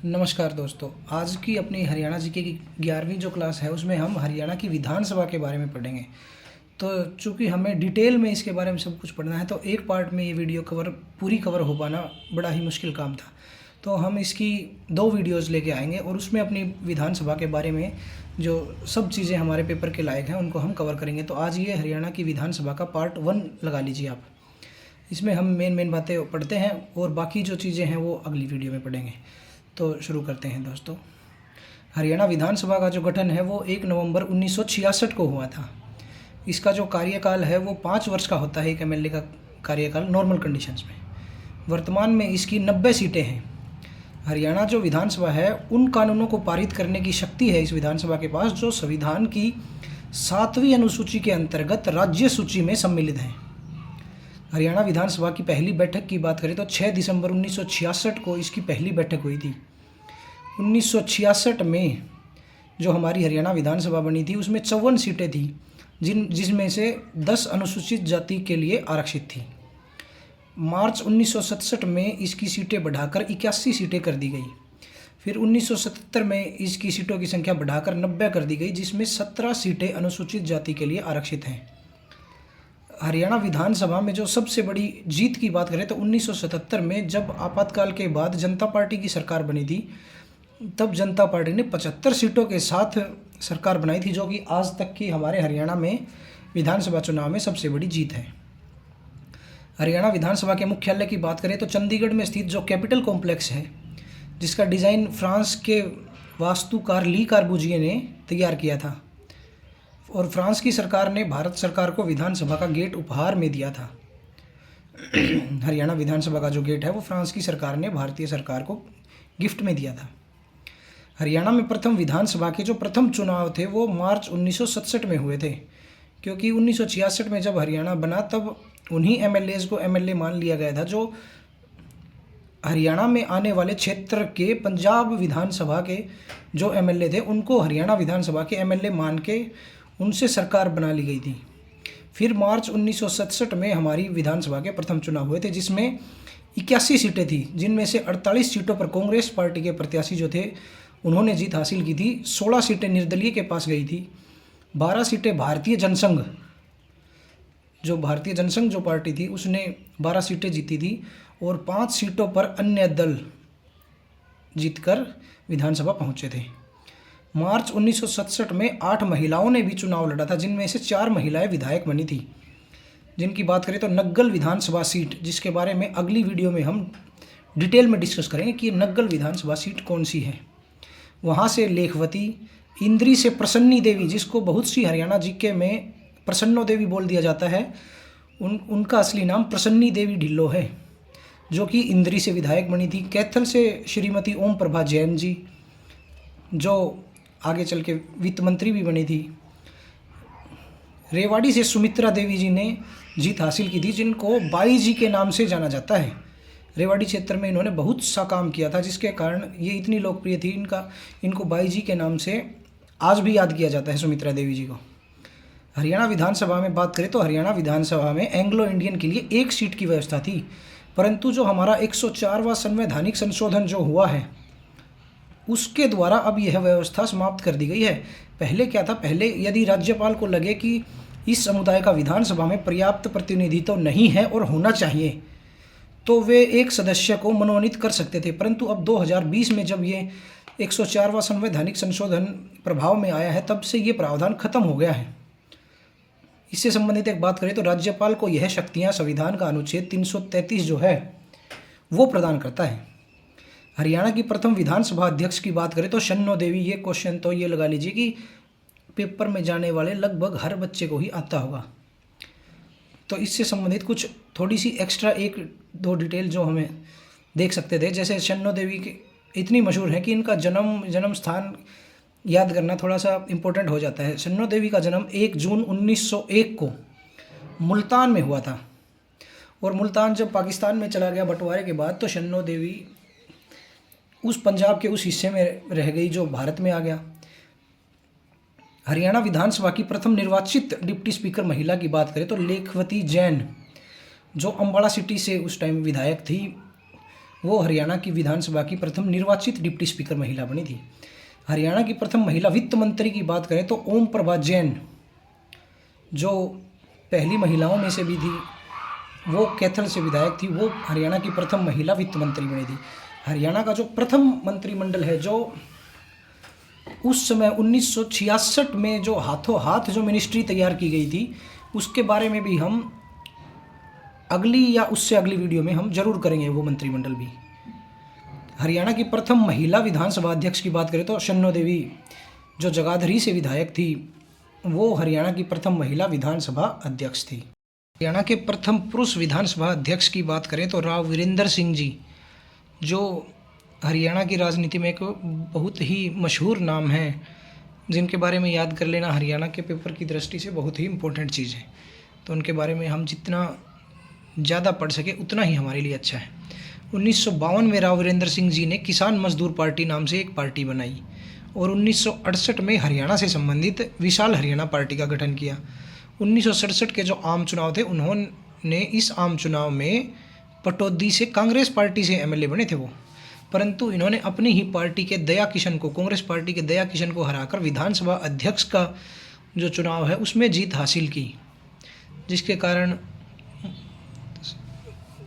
नमस्कार दोस्तों। आज की अपनी हरियाणा जीके की 11वीं जो क्लास है उसमें हम हरियाणा की विधानसभा के बारे में पढ़ेंगे। तो चूँकि हमें डिटेल में इसके बारे में सब कुछ पढ़ना है तो एक पार्ट में ये वीडियो पूरी कवर हो पाना बड़ा ही मुश्किल काम था। तो हम इसकी 2 वीडियोज़ लेके आएंगे और उसमें अपनी विधानसभा के बारे में जो सब चीज़ें हमारे पेपर के लायक हैं उनको हम कवर करेंगे। तो आज ये हरियाणा की विधानसभा का पार्ट 1 लगा लीजिए आप। इसमें हम मेन बातें पढ़ते हैं और बाकी जो चीज़ें हैं वो अगली वीडियो में पढ़ेंगे। तो शुरू करते हैं दोस्तों। हरियाणा विधानसभा का जो गठन है वो 1 नवंबर 1966 को हुआ था। इसका जो कार्यकाल है वो 5 वर्ष का होता है, एक एमएलए का कार्यकाल नॉर्मल कंडीशंस में। वर्तमान में इसकी 90 सीटें हैं। हरियाणा जो विधानसभा है उन कानूनों को पारित करने की शक्ति है इस विधानसभा के पास जो संविधान की 7वीं अनुसूची के अंतर्गत राज्य सूची में सम्मिलित हैं। हरियाणा विधानसभा की पहली बैठक की बात करें तो 6 दिसंबर 1966 को इसकी पहली बैठक हुई थी। 1966 में जो हमारी हरियाणा विधानसभा बनी थी उसमें 54 सीटें थी जिसमें से 10 अनुसूचित जाति के लिए आरक्षित थी। मार्च 1967 में इसकी सीटें बढ़ाकर 81 सीटें कर दी गई। फिर 1977 में इसकी सीटों की संख्या बढ़ाकर 90 कर दी गई जिसमें 17 सीटें अनुसूचित जाति के लिए आरक्षित हैं। हरियाणा विधानसभा में जो सबसे बड़ी जीत की बात करें तो 1977 में जब आपातकाल के बाद जनता पार्टी की सरकार बनी थी तब जनता पार्टी ने 75 सीटों के साथ सरकार बनाई थी जो कि आज तक की हमारे हरियाणा में विधानसभा चुनाव में सबसे बड़ी जीत है। हरियाणा विधानसभा के मुख्यालय की बात करें तो चंडीगढ़ में स्थित जो कैपिटल कॉम्प्लेक्स है जिसका डिज़ाइन फ्रांस के वास्तुकार ली कार्बुजिए ने तैयार किया था और फ्रांस की सरकार ने भारत सरकार को विधानसभा का गेट उपहार में दिया था। हरियाणा विधानसभा का जो गेट है वो फ्रांस की सरकार ने भारतीय सरकार को गिफ्ट में दिया था। हरियाणा में प्रथम विधानसभा के जो प्रथम चुनाव थे वो मार्च 1967 में हुए थे क्योंकि 1966 में जब हरियाणा बना तब उन्हीं एमएलएज को एमएलए मान लिया गया था जो हरियाणा में आने वाले क्षेत्र के पंजाब विधानसभा के जो एमएलए थे उनको हरियाणा विधानसभा के एमएलए मान के उनसे सरकार बना ली गई थी। फिर मार्च 1967 में हमारी विधानसभा के प्रथम चुनाव हुए थे जिसमें 81 सीटें थी जिनमें से 48 सीटों पर कांग्रेस पार्टी के प्रत्याशी जो थे उन्होंने जीत हासिल की थी। 16 सीटें निर्दलीय के पास गई थी। 12 सीटें भारतीय जनसंघ जो पार्टी थी उसने 12 सीटें जीती थी और 5 सीटों पर अन्य दल जीतकर विधानसभा पहुंचे थे। मार्च 1967 में 8 महिलाओं ने भी चुनाव लड़ा था जिनमें से 4 महिलाएं विधायक बनी थी। जिनकी बात करें तो नग्गल विधानसभा सीट जिसके बारे में अगली वीडियो में हम डिटेल में डिस्कस करेंगे कि नग्गल विधानसभा सीट कौन सी है। वहाँ से लेखवती, इंद्री से प्रसन्नी देवी जिसको बहुत सी हरियाणा जीके में प्रसन्नो देवी बोल दिया जाता है उनका असली नाम प्रसन्नी देवी ढिल्लो है जो कि इंद्री से विधायक बनी थी। कैथल से श्रीमती ओम प्रभा जैन जी जो आगे चल के वित्त मंत्री भी बनी थी। रेवाड़ी से सुमित्रा देवी जी ने जीत हासिल की थी जिनको बाई जी के नाम से जाना जाता है। रेवाड़ी क्षेत्र में इन्होंने बहुत सा काम किया था जिसके कारण ये इतनी लोकप्रिय थी इनको बाई जी के नाम से आज भी याद किया जाता है सुमित्रा देवी जी को। हरियाणा विधानसभा में बात करें तो हरियाणा विधानसभा में एंग्लो इंडियन के लिए 1 सीट की व्यवस्था थी परंतु जो हमारा 104वां संवैधानिक संशोधन जो हुआ है उसके द्वारा अब यह व्यवस्था समाप्त कर दी गई है। पहले क्या था, पहले यदि राज्यपाल को लगे कि इस समुदाय का विधानसभा में पर्याप्त प्रतिनिधित्व नहीं है और होना चाहिए तो वे एक सदस्य को मनोनीत कर सकते थे परंतु अब 2020 में जब ये 104वां संवैधानिक संशोधन प्रभाव में आया है तब से ये प्रावधान खत्म हो गया है। इससे संबंधित एक बात करें तो राज्यपाल को यह शक्तियाँ संविधान का अनुच्छेद 333 जो है वो प्रदान करता है। हरियाणा की प्रथम विधानसभा अध्यक्ष की बात करें तो शन्नो देवी। ये क्वेश्चन तो ये लगा लीजिए कि पेपर में जाने वाले लगभग हर बच्चे को ही आता होगा। तो इससे संबंधित कुछ थोड़ी सी एक्स्ट्रा 1-2 डिटेल जो हमें देख सकते थे जैसे शन्नो देवी की इतनी मशहूर है कि इनका जन्म स्थान याद करना थोड़ा सा इम्पोर्टेंट हो जाता है। शन्नो देवी का जन्म 1 जून 1901 को मुल्तान में हुआ था और मुल्तान जब पाकिस्तान में चला गया बंटवारे के बाद तो शन्नो देवी उस पंजाब के उस हिस्से में रह गई जो भारत में आ गया। हरियाणा विधानसभा की प्रथम निर्वाचित डिप्टी स्पीकर महिला की बात करें तो लेखवती जैन जो अम्बाड़ा सिटी से उस टाइम विधायक थी वो हरियाणा की विधानसभा की प्रथम निर्वाचित डिप्टी स्पीकर महिला बनी थी। हरियाणा की प्रथम महिला वित्त मंत्री की बात करें तो ओम प्रभा जैन, जो पहली महिलाओं में से भी थी, वो कैथल से विधायक थी, वो हरियाणा की प्रथम महिला वित्त मंत्री बनी थी। हरियाणा का जो प्रथम मंत्रिमंडल है, जो उस समय 1966 में जो हाथों हाथ जो मिनिस्ट्री तैयार की गई थी, उसके बारे में भी हम अगली या उससे अगली वीडियो में हम जरूर करेंगे वो मंत्रिमंडल भी। हरियाणा की प्रथम महिला विधानसभा अध्यक्ष की बात करें तो शन्नो देवी, जो जगाधरी से विधायक थी, वो हरियाणा की प्रथम महिला विधानसभा अध्यक्ष थी। हरियाणा के प्रथम पुरुष विधानसभा अध्यक्ष की बात करें तो राव वीरेंद्र सिंह जी, जो हरियाणा की राजनीति में एक बहुत ही मशहूर नाम है, जिनके बारे में याद कर लेना हरियाणा के पेपर की दृष्टि से बहुत ही इम्पोर्टेंट चीज़ है। तो उनके बारे में हम जितना ज़्यादा पढ़ सके उतना ही हमारे लिए अच्छा है। 1952 में राव वीरेंद्र सिंह जी ने किसान मजदूर पार्टी नाम से एक पार्टी बनाई और 1968 में हरियाणा से संबंधित विशाल हरियाणा पार्टी का गठन किया। 1967 के जो आम चुनाव थे, उन्होंने इस आम चुनाव में पटौदी से कांग्रेस पार्टी से एमएलए बने थे वो, परंतु इन्होंने अपनी ही पार्टी के दया किशन को, कांग्रेस पार्टी के दया किशन को हराकर विधानसभा अध्यक्ष का जो चुनाव है उसमें जीत हासिल की, जिसके कारण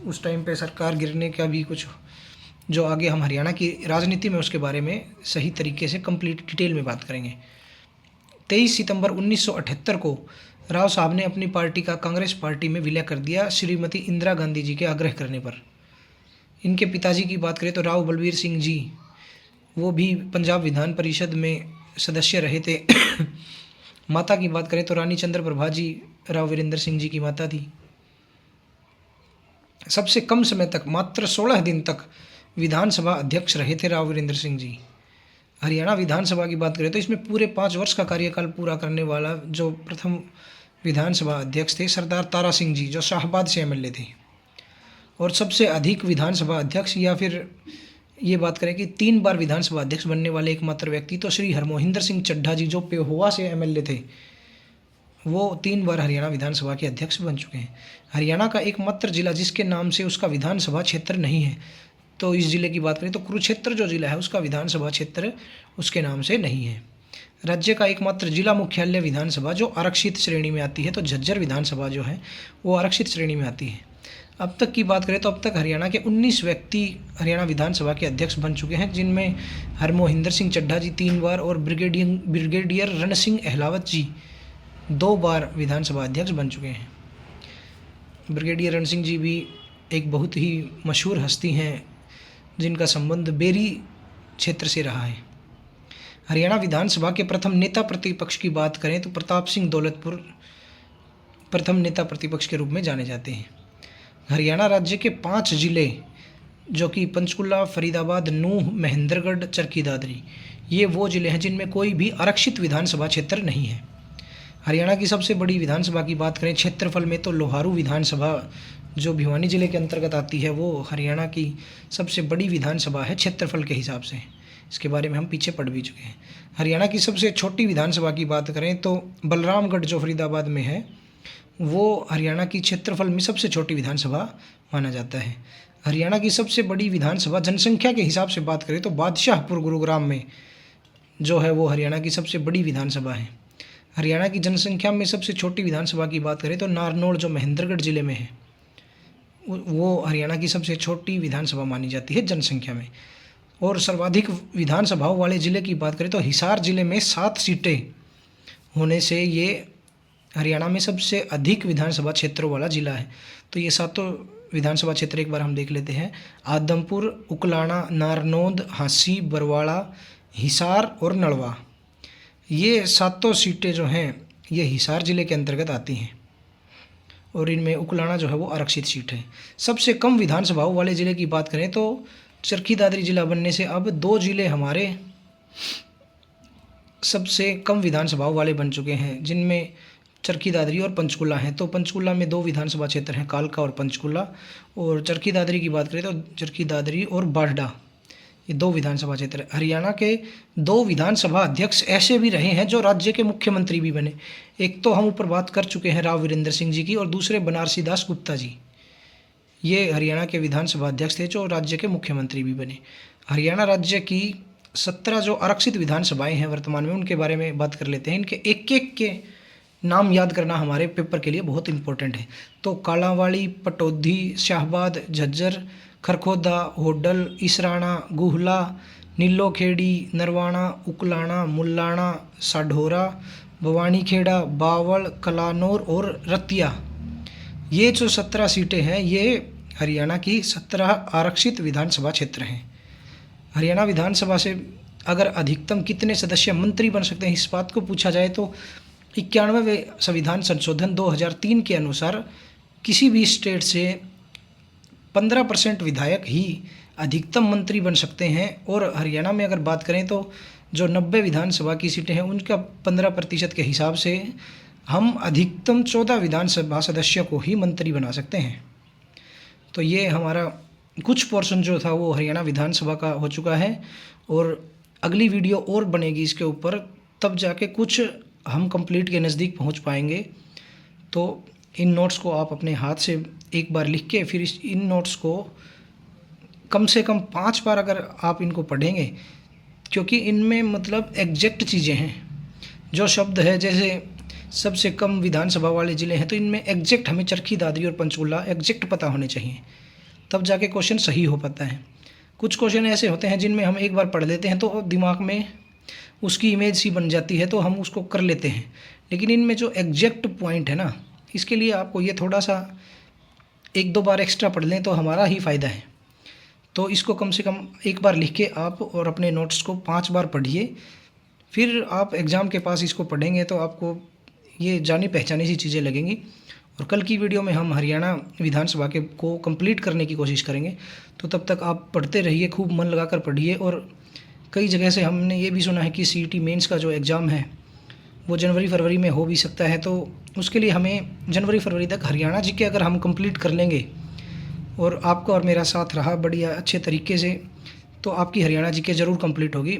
उस टाइम पे सरकार गिरने का भी कुछ, जो आगे हम हरियाणा की राजनीति में उसके बारे में सही तरीके से कंप्लीट डिटेल में बात करेंगे। 23 सितंबर 1978 को राव साहब ने अपनी पार्टी का कांग्रेस पार्टी में विलय कर दिया, श्रीमती इंदिरा गांधी जी के आग्रह करने पर। इनके पिताजी की बात करें तो राव बलबीर सिंह जी, वो भी पंजाब विधान परिषद में सदस्य रहे थे। माता की बात करें तो रानी चंद्र प्रभा जी राव वीरेंद्र सिंह जी की माता थी। सबसे कम समय तक, मात्र 16 दिन तक विधानसभा अध्यक्ष रहे थे राव वीरेंद्र सिंह जी। हरियाणा विधानसभा की बात करें तो इसमें पूरे 5 वर्ष का कार्यकाल पूरा करने वाला जो प्रथम विधानसभा अध्यक्ष थे सरदार तारा सिंह जी, जो शाहबाद से एमएलए थे। और सबसे अधिक विधानसभा अध्यक्ष, या फिर ये बात करें कि 3 बार विधानसभा अध्यक्ष बनने वाले एकमात्र व्यक्ति तो श्री हरमोहिंदर सिंह चड्ढा जी, जो पेहोवा से एमएलए थे, वो 3 बार हरियाणा विधानसभा के अध्यक्ष बन चुके हैं। हरियाणा का एकमात्र जिला जिसके नाम से उसका विधानसभा क्षेत्र नहीं है, तो इस जिले की बात करें तो कुरुक्षेत्र जो जिला है उसका विधानसभा क्षेत्र उसके नाम से नहीं है। राज्य का एकमात्र जिला मुख्यालय विधानसभा जो आरक्षित श्रेणी में आती है, तो झज्जर विधानसभा जो है वो आरक्षित श्रेणी में आती है। अब तक की बात करें तो अब तक हरियाणा के 19 व्यक्ति हरियाणा विधानसभा के अध्यक्ष बन चुके हैं, जिनमें हरमोहिंदर सिंह चड्ढा जी 3 बार और ब्रिगेडियर रण सिंह अहलावत जी 2 बार विधानसभा अध्यक्ष बन चुके हैं। ब्रिगेडियर रण सिंह जी भी एक बहुत ही मशहूर हस्ती हैं, जिनका संबंध बेरी क्षेत्र से रहा है। हरियाणा विधानसभा के प्रथम नेता प्रतिपक्ष की बात करें तो प्रताप सिंह दौलतपुर प्रथम नेता प्रतिपक्ष के रूप में जाने जाते हैं। हरियाणा राज्य के 5 जिले, जो कि पंचकुला, फरीदाबाद, नूंह, महेंद्रगढ़, चरखी दादरी, ये वो जिले हैं जिनमें कोई भी आरक्षित विधानसभा क्षेत्र नहीं है। हरियाणा की सबसे बड़ी विधानसभा की बात करें क्षेत्रफल में तो लोहारू विधानसभा, जो भिवानी जिले के अंतर्गत आती है, वो हरियाणा की सबसे बड़ी विधानसभा है क्षेत्रफल के हिसाब से। इसके बारे में हम पीछे पढ़ भी चुके हैं। हरियाणा की सबसे छोटी विधानसभा की बात करें तो बलरामगढ़ जो फरीदाबाद में है, वो हरियाणा की क्षेत्रफल में सबसे छोटी विधानसभा माना जाता है। हरियाणा की सबसे बड़ी विधानसभा जनसंख्या के हिसाब से बात करें तो बादशाहपुर गुरुग्राम में जो है वो हरियाणा की सबसे बड़ी विधानसभा है। हरियाणा की जनसंख्या में सबसे छोटी विधानसभा की बात करें तो नारनौल जो महेंद्रगढ़ जिले में है, वो हरियाणा की सबसे छोटी विधानसभा मानी जाती है जनसंख्या में। और सर्वाधिक विधानसभाओं वाले ज़िले की बात करें तो हिसार जिले में 7 सीटें होने से ये हरियाणा में सबसे अधिक विधानसभा क्षेत्रों वाला ज़िला है। तो ये 7 विधानसभा क्षेत्र एक बार हम देख लेते हैं। आदमपुर, उकलाना, नारनौंद, हांसी, बरवाड़ा, हिसार और नलवा, ये 7 सीटें जो हैं ये हिसार ज़िले के अंतर्गत आती हैं और इनमें उकलाना जो है वो आरक्षित सीट है। सबसे कम विधानसभाओं वाले ज़िले की बात करें तो चरखी दादरी जिला बनने से अब 2 ज़िले हमारे सबसे कम विधानसभाओं वाले बन चुके हैं, जिनमें चरखी दादरी और पंचकुला हैं। तो पंचकुला में 2 विधानसभा क्षेत्र हैं, कालका और पंचकुला। और चरखी दादरी की बात करें तो चरखी दादरी और बाढ़डा, ये 2 विधानसभा क्षेत्र। हरियाणा के 2 विधानसभा अध्यक्ष ऐसे भी रहे हैं जो राज्य के मुख्यमंत्री भी बने। एक तो हम ऊपर बात कर चुके हैं राव वीरेंद्र सिंह जी की, और दूसरे बनारसी दास गुप्ता जी। ये हरियाणा के विधानसभा अध्यक्ष थे जो राज्य के मुख्यमंत्री भी बने। हरियाणा राज्य की 17 जो आरक्षित विधानसभाएं हैं वर्तमान में, उनके बारे में बात कर लेते हैं। इनके एक एक के नाम याद करना हमारे पेपर के लिए बहुत इंपॉर्टेंट है। तो कालांवाली, पटौदी, शाहबाद, झज्जर, खरखोदा, होडल, इसराना, गुहला, नीलोखेड़ी, नरवाना, उकलाना, मुल्लाना, साढौरा, भवानीखेड़ा, बावल, कलानौर और रतिया। ये जो 17 सीटें हैं ये हरियाणा की 17 आरक्षित विधानसभा क्षेत्र हैं। हरियाणा विधानसभा से अगर अधिकतम कितने सदस्य मंत्री बन सकते हैं, इस बात को पूछा जाए तो 91वें संविधान संशोधन 2003 के अनुसार किसी भी स्टेट से 15% विधायक ही अधिकतम मंत्री बन सकते हैं। और हरियाणा में अगर बात करें तो जो 90 विधानसभा की सीटें हैं उनका 15% के हिसाब से हम अधिकतम 14 विधानसभा सदस्यों को ही मंत्री बना सकते हैं। तो ये हमारा कुछ पोर्शन जो था वो हरियाणा विधानसभा का हो चुका है, और अगली वीडियो और बनेगी इसके ऊपर, तब जाके कुछ हम कंप्लीट के नज़दीक पहुंच पाएंगे। तो इन नोट्स को आप अपने हाथ से एक बार लिख के फिर इन नोट्स को कम से कम 5 बार अगर आप इनको पढ़ेंगे, क्योंकि इनमें मतलब एग्जैक्ट चीज़ें हैं। जो शब्द है, जैसे सबसे कम विधानसभा वाले ज़िले हैं, तो इनमें एग्जैक्ट हमें चरखी दादरी और पंचकूला एग्जैक्ट पता होने चाहिए, तब जाके क्वेश्चन सही हो पाता है। कुछ क्वेश्चन ऐसे होते हैं जिनमें हम एक बार पढ़ लेते हैं तो दिमाग में उसकी इमेज सी बन जाती है तो हम उसको कर लेते हैं, लेकिन इनमें जो एग्जैक्ट पॉइंट है ना, इसके लिए आपको ये थोड़ा सा 1-2 बार एक्स्ट्रा पढ़ लें तो हमारा ही फ़ायदा है। तो इसको कम से कम एक बार लिख के आप और अपने नोट्स को 5 बार पढ़िए, फिर आप एग्ज़ाम के पास इसको पढ़ेंगे तो आपको ये जानी पहचानी सी चीज़ें लगेंगी। और कल की वीडियो में हम हरियाणा विधानसभा के को कंप्लीट करने की कोशिश करेंगे। तो तब तक आप पढ़ते रहिए, खूब मन लगाकर पढ़िए। और कई जगह से हमने ये भी सुना है कि सीईटी मेंस का जो एग्ज़ाम है वो जनवरी-फरवरी में हो भी सकता है, तो उसके लिए हमें जनवरी-फरवरी तक हरियाणा जीके अगर हम कंप्लीट कर लेंगे और आपका और मेरा साथ रहा बढ़िया अच्छे तरीके से, तो आपकी हरियाणा जीके ज़रूर कंप्लीट होगी।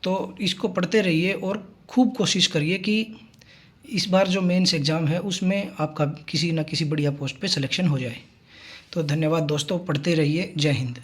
तो इसको पढ़ते रहिए और खूब कोशिश करिए कि इस बार जो मेंस एग्ज़ाम है उसमें आपका किसी न किसी बढ़िया पोस्ट पे सिलेक्शन हो जाए। तो धन्यवाद दोस्तों, पढ़ते रहिए। जय हिंद।